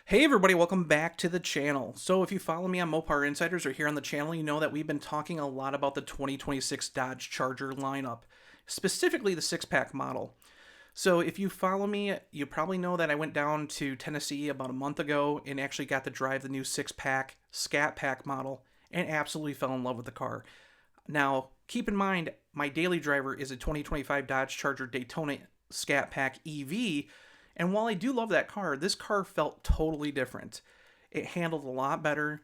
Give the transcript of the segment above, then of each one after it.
Hey everybody, welcome back to the channel. So if you follow me on Mopar Insiders or here on the channel, you know that we've been talking a lot about the 2026 Dodge Charger lineup, specifically the six-pack model. So if you follow me, you probably know that I went down to Tennessee about a month ago and actually got to drive the new six-pack Scat Pack model and absolutely fell in love with the car. Now, keep in mind, my daily driver is a 2025 Dodge Charger Daytona Scat Pack EV, and while I do love that car, this car felt totally different. It handled a lot better.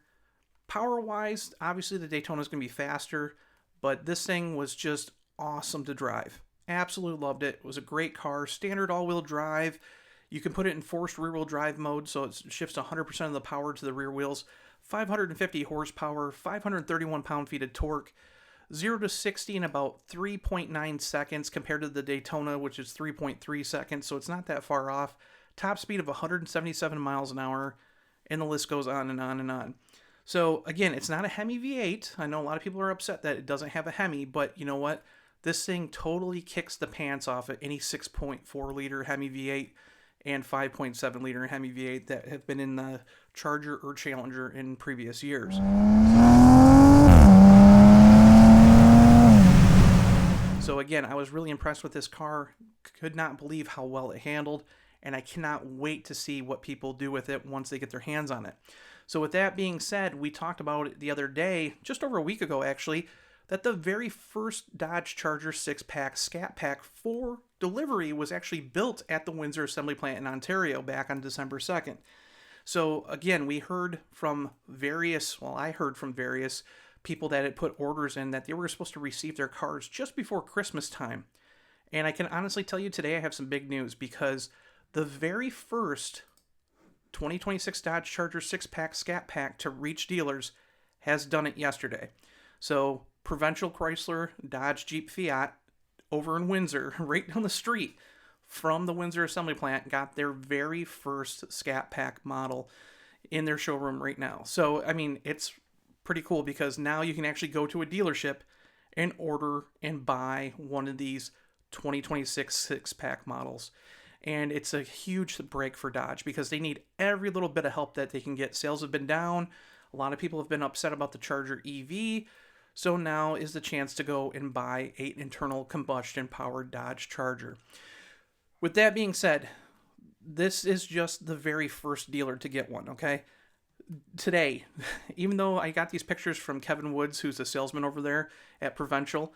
Power-wise, obviously the Daytona is going to be faster, but this thing was just awesome to drive. Absolutely loved it. It was a great car. Standard all-wheel drive. You can put it in forced rear-wheel drive mode, so it shifts 100% of the power to the rear wheels. 550 horsepower, 531 pound-feet of torque. 0 to 60 in about 3.9 seconds compared to the Daytona, which is 3.3 seconds, so it's not that far off. Top speed of 177 miles an hour, and the list goes on and on and on. So, again, it's not a Hemi V8. I know a lot of people are upset that it doesn't have a Hemi, but you know what? This thing totally kicks the pants off of any 6.4 liter Hemi V8 and 5.7 liter Hemi V8 that have been in the Charger or Challenger in previous years. So again, I was really impressed with this car, could not believe how well it handled, and I cannot wait to see what people do with it once they get their hands on it. So with that being said, we talked about it the other day, just over a week ago actually, that the very first Dodge Charger 6-pack Scat Pack for delivery was actually built at the Windsor Assembly Plant in Ontario back on December 2nd. So again, I heard from various people that had put orders in that they were supposed to receive their cars just before Christmas time. And I can honestly tell you today I have some big news because the very first 2026 Dodge Charger 6-pack Scat Pack to reach dealers has done it yesterday. So Provincial Chrysler, Dodge, Jeep, FIAT over in Windsor, right down the street from the Windsor Assembly Plant, got their very first Scat Pack model in their showroom right now. So, I mean, it's pretty cool because now you can actually go to a dealership and order and buy one of these 2026 six-pack models. And it's a huge break for Dodge because they need every little bit of help that they can get. Sales have been down. A lot of people have been upset about the Charger EV. So now is the chance to go and buy an internal combustion powered Dodge Charger. With that being said, this is just the very first dealer to get one, okay? Today, even though I got these pictures from Kevin Woods, who's a salesman over there at Provincial,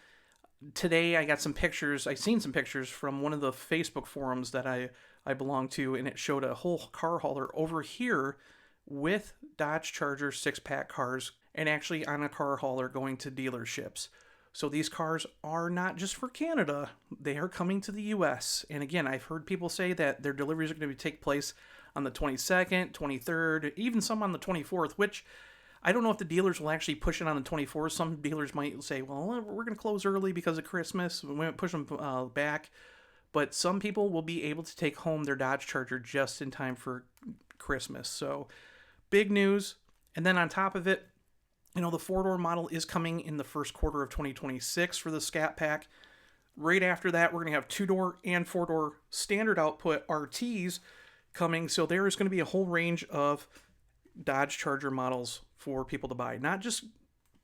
today I got some pictures, I seen some pictures from one of the Facebook forums that I belong to, and it showed a whole car hauler over here with Dodge Charger 6-pack cars and actually on a car hauler going to dealerships. So these cars are not just for Canada, they are coming to the US. And again, I've heard people say that their deliveries are going to take place on the 22nd, 23rd, even some on the 24th, which I don't know if the dealers will actually push it on the 24th. Some dealers might say, well, we're going to close early because of Christmas. We might push them back. But some people will be able to take home their Dodge Charger just in time for Christmas. So big news. And then on top of it, you know, the four-door model is coming in the first quarter of 2026 for the Scat Pack. Right after that, we're going to have two-door and four-door standard output RTs coming. So there is going to be a whole range of Dodge Charger models for people to buy. Not just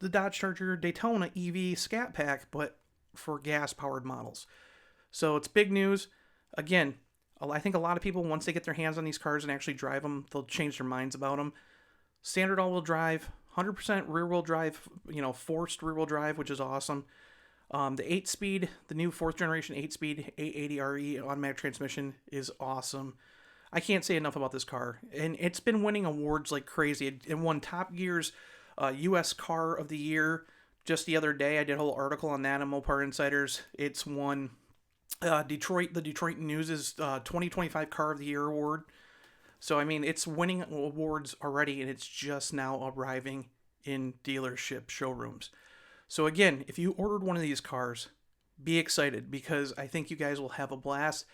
the Dodge Charger Daytona EV Scat Pack, but for gas-powered models. So it's big news. Again, I think a lot of people, once they get their hands on these cars and actually drive them, they'll change their minds about them. Standard all-wheel drive, 100% rear-wheel drive, forced rear-wheel drive, which is awesome. The 8-speed, the new 4th generation 8-speed 880RE automatic transmission is awesome. I can't say enough about this car. And it's been winning awards like crazy. It won Top Gear's U.S. Car of the Year just the other day. I did a whole article on that on Mopar Insiders. It's won the Detroit News' 2025 Car of the Year award. So, I mean, it's winning awards already, and it's just now arriving in dealership showrooms. So, again, if you ordered one of these cars, be excited because I think you guys will have a blast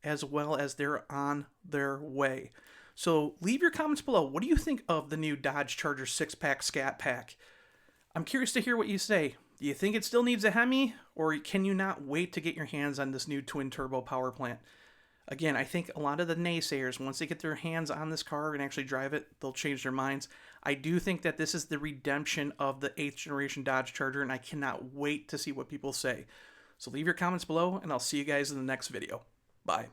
as well as they're on their way. So, leave your comments below. What do you think of the new Dodge Charger 6-pack Scat Pack? I'm curious to hear what you say. Do you think it still needs a Hemi, or can you not wait to get your hands on this new twin-turbo power plant? Again, I think a lot of the naysayers, once they get their hands on this car and actually drive it, they'll change their minds. I do think that this is the redemption of the 8th generation Dodge Charger, and I cannot wait to see what people say. So leave your comments below, and I'll see you guys in the next video. Bye.